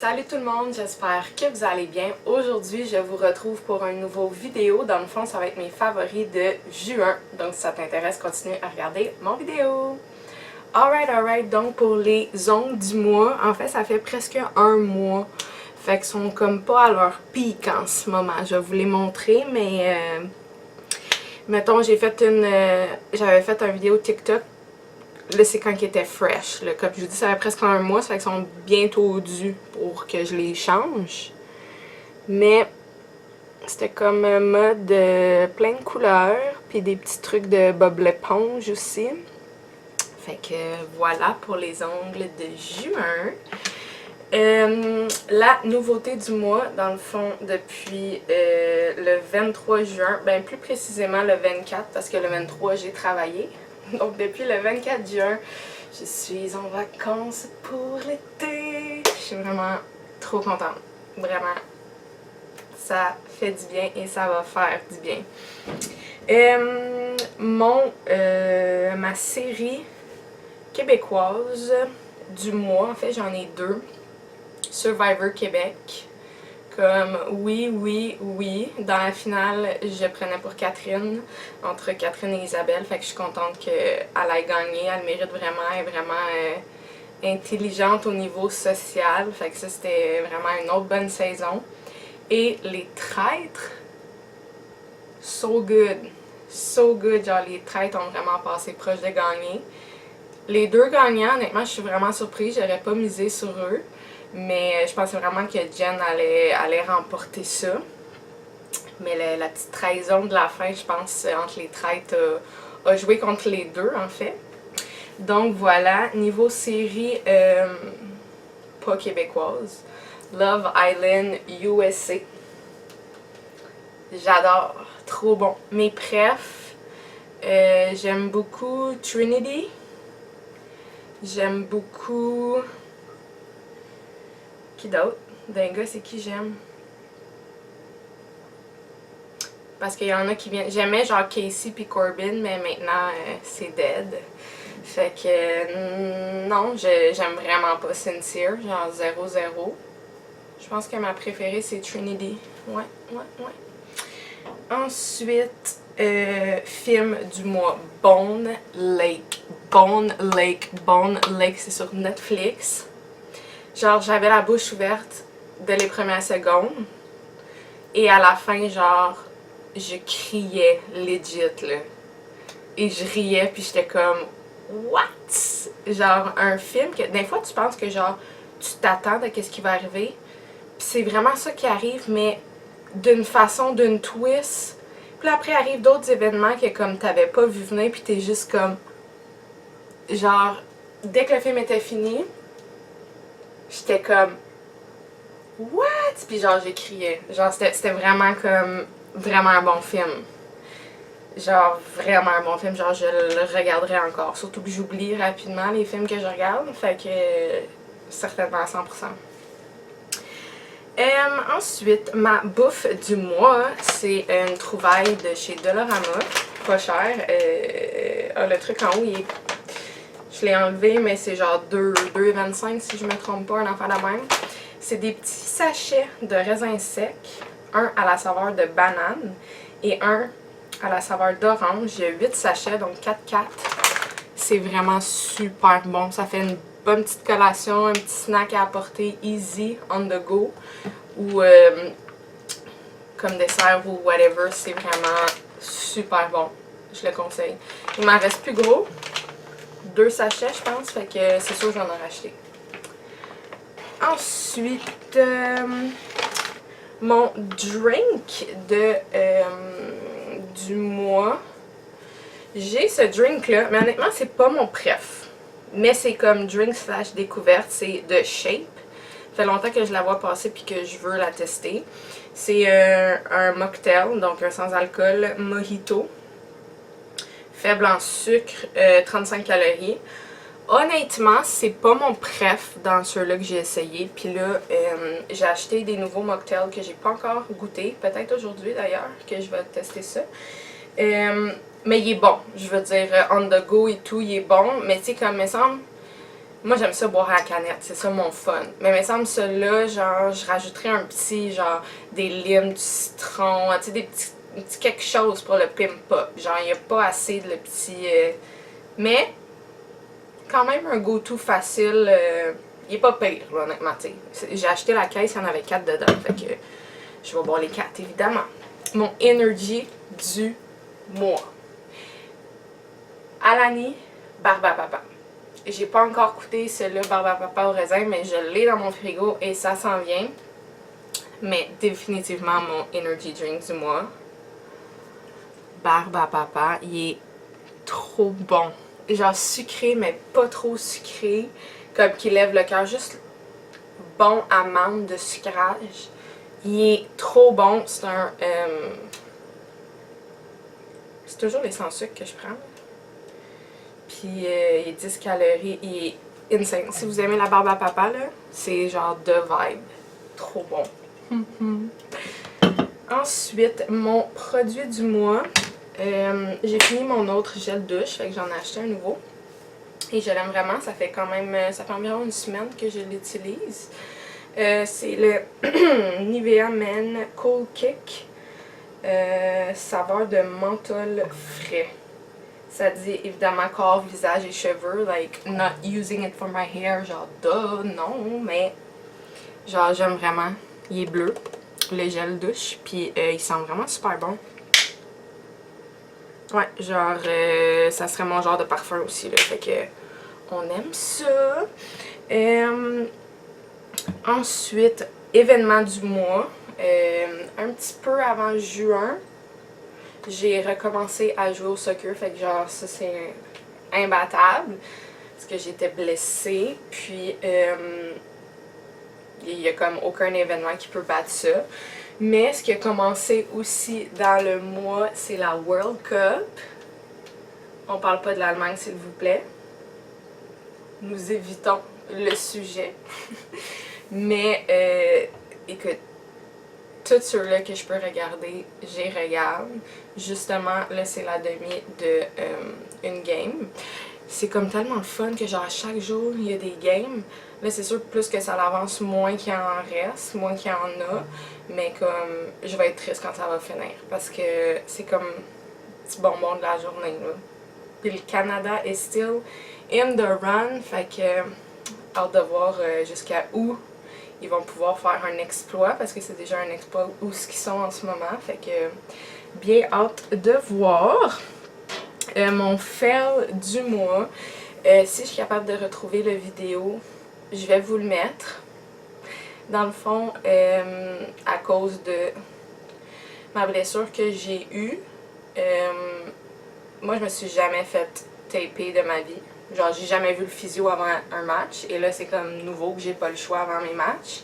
Salut tout le monde, j'espère que vous allez bien. Aujourd'hui, je vous retrouve pour une nouvelle vidéo. Dans le fond, ça va être mes favoris de juin. Donc, si ça t'intéresse, continue à regarder mon vidéo. Alright, donc pour les ongles du mois, en fait, ça fait presque un mois. Fait qu'ils sont comme pas à leur pic en ce moment. Je vais vous les montrer, mais mettons, j'avais fait une vidéo TikTok. Là, c'est quand ils étaient fresh. Là. Comme je vous dis, ça fait presque un mois, ça fait qu'ils sont bientôt dus pour que je les change. Mais c'était comme un mode plein de couleurs, puis des petits trucs de bob l'éponge aussi. Fait que voilà pour les ongles de juin. La nouveauté du mois, dans le fond, depuis le 23 juin, ben plus précisément le 24, parce que le 23 j'ai travaillé. Donc depuis le 24 juin, je suis en vacances pour l'été. Je suis vraiment trop contente. Vraiment, ça fait du bien et ça va faire du bien. Ma série québécoise du mois, en fait j'en ai deux. Survivor Québec. Comme oui, dans la finale, je prenais pour Catherine, entre Catherine et Isabelle, fait que je suis contente qu'elle ait gagné, elle mérite vraiment, elle est vraiment intelligente au niveau social, fait que ça c'était vraiment une autre bonne saison. Et les traîtres, so good, genre les traîtres ont vraiment passé proche de gagner. Les deux gagnants, honnêtement, je suis vraiment surprise, j'aurais pas misé sur eux. Mais je pensais vraiment que Jen allait remporter ça. Mais la petite trahison de la fin, je pense, entre les traîtres, a joué contre les deux, en fait. Donc voilà, niveau série pas québécoise, Love Island USA. J'adore, trop bon. Mes préfs, j'aime beaucoup Trinity. J'aime beaucoup... Qui d'autre? D'un gars, c'est qui j'aime? Parce qu'il y en a qui viennent... J'aimais genre Casey puis Corbin, mais maintenant, c'est dead. Fait que... non, j'aime vraiment pas Sincere, genre 0-0. Je pense que ma préférée, c'est Trinity. Ouais. Ensuite, film du mois, Bone Lake, c'est sur Netflix. Genre, j'avais la bouche ouverte dès les premières secondes. Et à la fin, genre, je criais legit, là. Et je riais, puis j'étais comme, what? Genre, un film que, des fois, tu penses que, genre, tu t'attends à ce qui va arriver. Puis c'est vraiment ça qui arrive, mais d'une façon, d'une twist. Puis après, arrivent d'autres événements que, comme, t'avais pas vu venir, puis t'es juste comme, genre, dès que le film était fini, j'étais comme, what? Puis genre, j'ai crié. Genre, c'était vraiment comme, vraiment un bon film. Genre, vraiment un bon film. Genre, je le regarderai encore. Surtout que j'oublie rapidement les films que je regarde. Fait que, certainement à 100%. Ensuite, ma bouffe du mois, c'est une trouvaille de chez Dollarama. Pas cher. Le truc en haut, je l'ai enlevé, mais c'est genre 2,25 si je me trompe pas, un enfant de même. C'est des petits sachets de raisins secs, un à la saveur de banane et un à la saveur d'orange. Il y a 8 sachets, donc 4-4. C'est vraiment super bon. Ça fait une bonne petite collation, un petit snack à apporter easy, on the go. Ou comme dessert ou whatever. C'est vraiment super bon. Je le conseille. Il m'en reste plus gros. 2 sachets, je pense. Fait que c'est sûr que j'en ai racheté. Ensuite, mon drink du mois. J'ai ce drink-là, mais honnêtement, c'est pas mon préf. Mais c'est comme drink slash découverte, c'est de Shape. Ça fait longtemps que je la vois passer puis que je veux la tester. C'est un mocktail, donc un sans-alcool mojito. Faible en sucre, 35 calories. Honnêtement, c'est pas mon préf dans ceux-là que j'ai essayé. Puis là, j'ai acheté des nouveaux mocktails que j'ai pas encore goûté. Peut-être aujourd'hui d'ailleurs que je vais tester ça. Mais il est bon. Je veux dire, on the go et tout, il est bon. Mais tu sais, comme il me semble, Moi, j'aime ça boire à la canette, c'est ça mon fun. Mais il me semble celui-là, genre, je rajouterais un petit, genre, des limes, du citron, tu sais, des petits quelque chose pour le pimp up. Genre, il n'y a pas assez de le petit... mais, quand même, un go-to facile. Il est pas pire, là, honnêtement, tu sais. J'ai acheté la caisse, il y en avait 4 dedans, fait que je vais boire les 4, évidemment. Mon Energy du mois. Alani Barbapapa. J'ai pas encore goûté celui-là, Barbapapa au raisin, mais je l'ai dans mon frigo et ça s'en vient. Mais définitivement mon Energy Drink du mois. Barbapapa, il est trop bon. Genre sucré, mais pas trop sucré. Comme qui lève le cœur. Juste bon amande de sucrage. Il est trop bon. C'est un... c'est toujours les sans sucre que je prends. Puis il est 10 calories. Il est insane. Si vous aimez la Barbapapa, là, c'est genre de vibe. Trop bon. Ensuite, mon produit du mois. J'ai fini mon autre gel douche, fait que j'en ai acheté un nouveau. Et je l'aime vraiment, ça fait quand même, ça fait environ une semaine que je l'utilise. C'est le Nivea Men Cool Kick, saveur de menthol frais. Ça dit évidemment corps, visage et cheveux, like not using it for my hair, genre duh, non, mais genre j'aime vraiment. Il est bleu, le gel douche, puis il sent vraiment super bon. Ouais, genre, ça serait mon genre de parfum aussi, là, fait que on aime ça. Ensuite, événement du mois, un petit peu avant juin, j'ai recommencé à jouer au soccer, fait que genre, ça c'est imbattable, parce que j'étais blessée, puis il y a comme aucun événement qui peut battre ça. Mais ce qui a commencé aussi dans le mois, c'est la World Cup. On parle pas de l'Allemagne, s'il vous plaît. Nous évitons le sujet. Mais, écoute, tout ceux-là que je peux regarder, j'y regarde. Justement, là, c'est la demi de une game. C'est comme tellement le fun que genre chaque jour, il y a des games. Là, c'est sûr, plus que ça avance, moins qu'il en reste, moins qu'il y en a. Mais comme, je vais être triste quand ça va finir. Parce que c'est comme un petit bonbon de la journée, là. Puis le Canada est still in the run. Fait que, hâte de voir jusqu'à où ils vont pouvoir faire un exploit. Parce que c'est déjà un exploit où ce qu'ils sont en ce moment. Fait que, bien hâte de voir. Mon fail du mois. Si je suis capable de retrouver la vidéo, je vais vous le mettre. Dans le fond, à cause de ma blessure que j'ai eue, moi je me suis jamais fait taper de ma vie. Genre j'ai jamais vu le physio avant un match et là c'est comme nouveau que j'ai pas le choix avant mes matchs.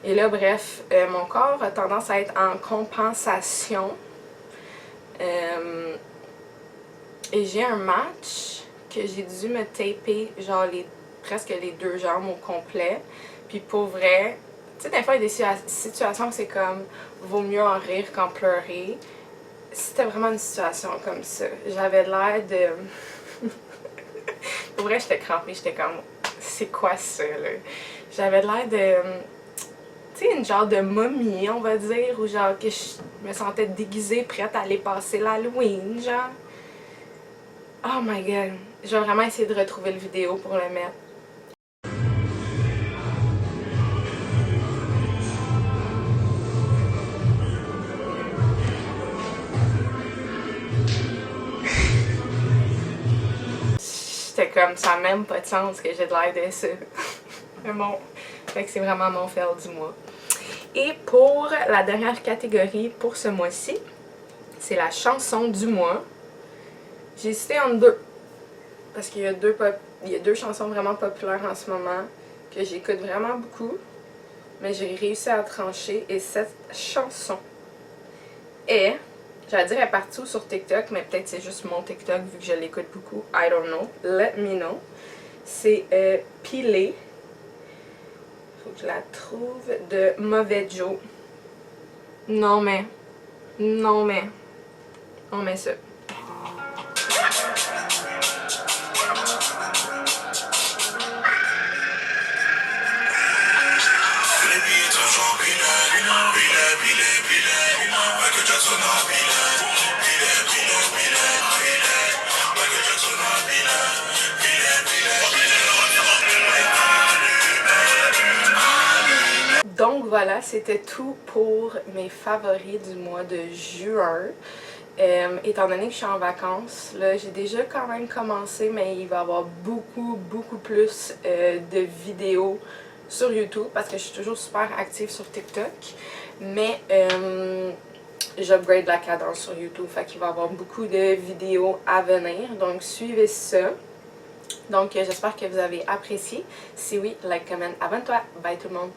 Et là bref, mon corps a tendance à être en compensation. Et j'ai un match que j'ai dû me taper genre presque les 2 jambes au complet. Puis pour vrai, tu sais des fois il y a des situations où c'est comme vaut mieux en rire qu'en pleurer. C'était vraiment une situation comme ça. J'avais l'air de... pour vrai j'étais crampée, j'étais comme c'est quoi ça là? J'avais l'air de... tu sais, une genre de momie on va dire, ou genre que je me sentais déguisée prête à aller passer l'Halloween genre. Oh my god, je vais vraiment essayer de retrouver le vidéo pour le mettre. J'étais comme, ça n'a même pas de sens que j'ai de l'air de ça. Mais bon, fait que c'est vraiment mon fail du mois. Et pour la dernière catégorie pour ce mois-ci, c'est la chanson du mois. J'ai hésité entre deux. Parce qu'il y a deux chansons vraiment populaires en ce moment que j'écoute vraiment beaucoup. Mais j'ai réussi à trancher. Et cette chanson est, j'allais dire, elle est partout sur TikTok, mais peut-être c'est juste mon TikTok vu que je l'écoute beaucoup. I don't know. Let me know. C'est Pilé. Faut que je la trouve. De Mauvais Joe. Non mais. On met ça. Donc voilà, c'était tout pour mes favoris du mois de juin. Étant donné que je suis en vacances, là j'ai déjà quand même commencé, mais il va y avoir beaucoup plus de vidéos sur YouTube parce que je suis toujours super active sur TikTok. Mais j'upgrade la cadence sur YouTube, fait qu'il va y avoir beaucoup de vidéos à venir. Donc suivez ça. Donc j'espère que vous avez apprécié. Si oui, like, comment, abonne-toi. Bye tout le monde!